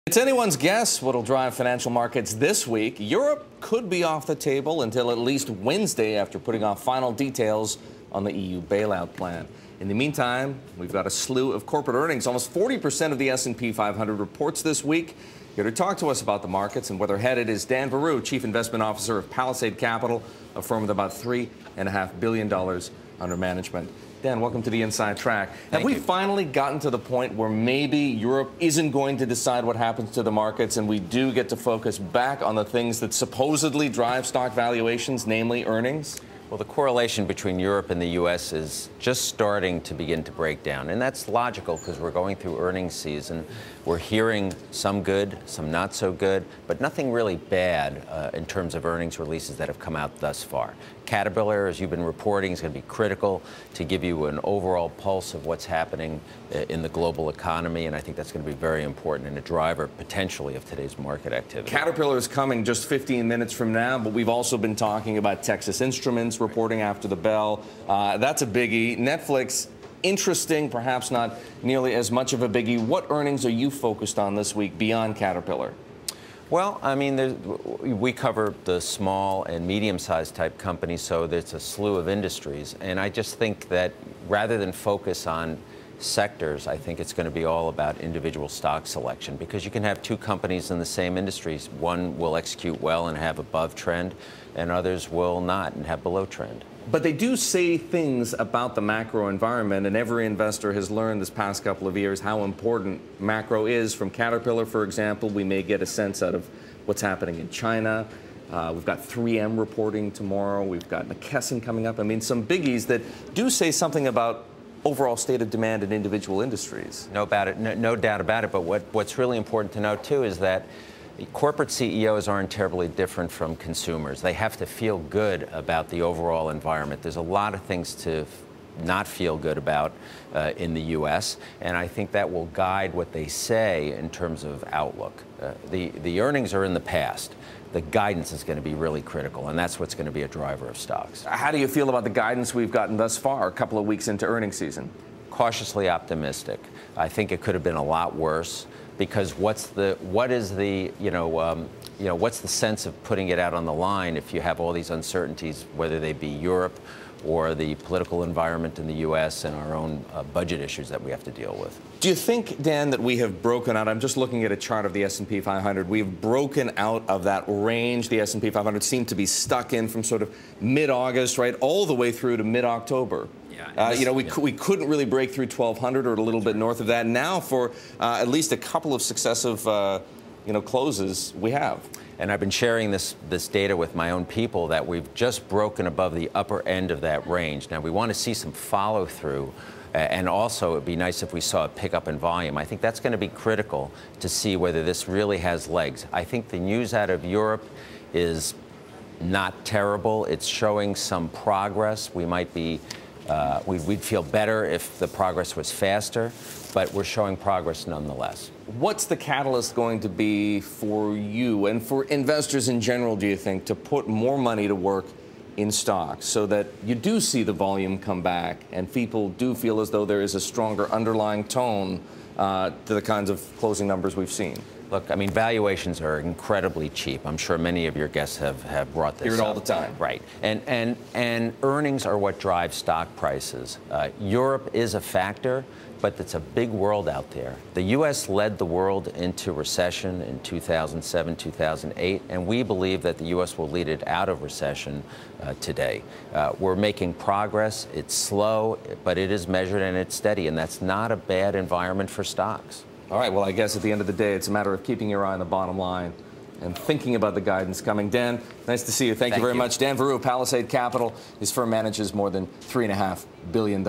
It's anyone's guess what'll drive financial markets this week. Europe could be off the table until at least Wednesday after putting off final details on the EU bailout plan. In the meantime, we've got a slew of corporate earnings. Almost 40% of the S&P 500 reports this week. Here to talk to us about the markets and where they're headed is Dennison Veru, Chief Investment Officer of Palisade Capital, a firm with about $3.5 billion under management. Dan, welcome to the Inside Track. Have we finally gotten to the point where maybe Europe isn't going to decide what happens to the markets and we do get to focus back on the things that supposedly drive stock valuations, namely earnings? Well, the correlation between Europe and the U.S. is just starting to begin to break down. And that's logical because we're going through earnings season. We're hearing some good, some not so good, but nothing really bad in terms of earnings releases that have come out thus far. Caterpillar, as you've been reporting, is going to be critical to give you an overall pulse of what's happening in the global economy. And I think that's going to be very important and a driver potentially of today's market activity. Caterpillar is coming just 15 minutes from now, but we've also been talking about Texas Instruments reporting after the bell. That's a biggie. Netflix, interesting, perhaps not nearly as much of a biggie. What earnings are you focused on this week beyond Caterpillar? Well, I mean, we cover the small and medium-sized type companies, so there's a slew of industries. And I just think that rather than focus on sectors, I think it's going to be all about individual stock selection, because you can have two companies in the same industries. One will execute well and have above trend, and others will not and have below trend. But they do say things about the macro environment, and every investor has learned this past couple of years how important macro is. From Caterpillar, for example, we may get a sense out of what's happening in China. We've got 3M reporting tomorrow. We've got McKesson coming up. I mean, some biggies that do say something about overall state of demand in individual industries. No doubt about it. But what's really important to note, too, is that corporate CEOs aren't terribly different from consumers. They have to feel good about the overall environment. There's a lot of things to not feel good about in the U.S., and I think that will guide what they say in terms of outlook. The earnings are in the past. The guidance is going to be really critical, and that's what's going to be a driver of stocks. How do you feel about the guidance we've gotten thus far, a couple of weeks into earnings season? Cautiously optimistic. I think it could have been a lot worse, because what's the sense of putting it out on the line if you have all these uncertainties, whether they be Europe or the political environment in the U.S. and our own budget issues that we have to deal with. Do you think, Dan, that we have broken out? I'm just looking at a chart of the S&P 500. We've broken out of that range the S&P 500 seemed to be stuck in from sort of mid-August, right, all the way through to mid-October. Yeah, we couldn't really break through 1,200 or a little bit north of that. Now, for at least a couple of successive, closes, we have. And I've been sharing this data with my own people that we've just broken above the upper end of that range. Now, we want to see some follow-through, and also it'd be nice if we saw a pickup in volume. I think that's going to be critical to see whether this really has legs. I think the news out of Europe is not terrible. It's showing some progress. We might be we'd feel better if the progress was faster, but we're showing progress nonetheless. What's the catalyst going to be for you and for investors in general, do you think, to put more money to work in stocks so that you do see the volume come back and people do feel as though there is a stronger underlying tone to the kinds of closing numbers we've seen? Look, I mean, valuations are incredibly cheap. I'm sure many of your guests have brought this up. Hear it all the time. Right. And earnings are what drive stock prices. Europe is a factor, but it's a big world out there. The U.S. led the world into recession in 2007, 2008, and we believe that the U.S. will lead it out of recession today. We're making progress. It's slow, but it is measured and it's steady, and that's not a bad environment for stocks. All right, well, I guess at the end of the day, it's a matter of keeping your eye on the bottom line and thinking about the guidance coming. Dan, nice to see you. Thank you very much. Dennison Veru, Palisade Capital. His firm manages more than $3.5 billion.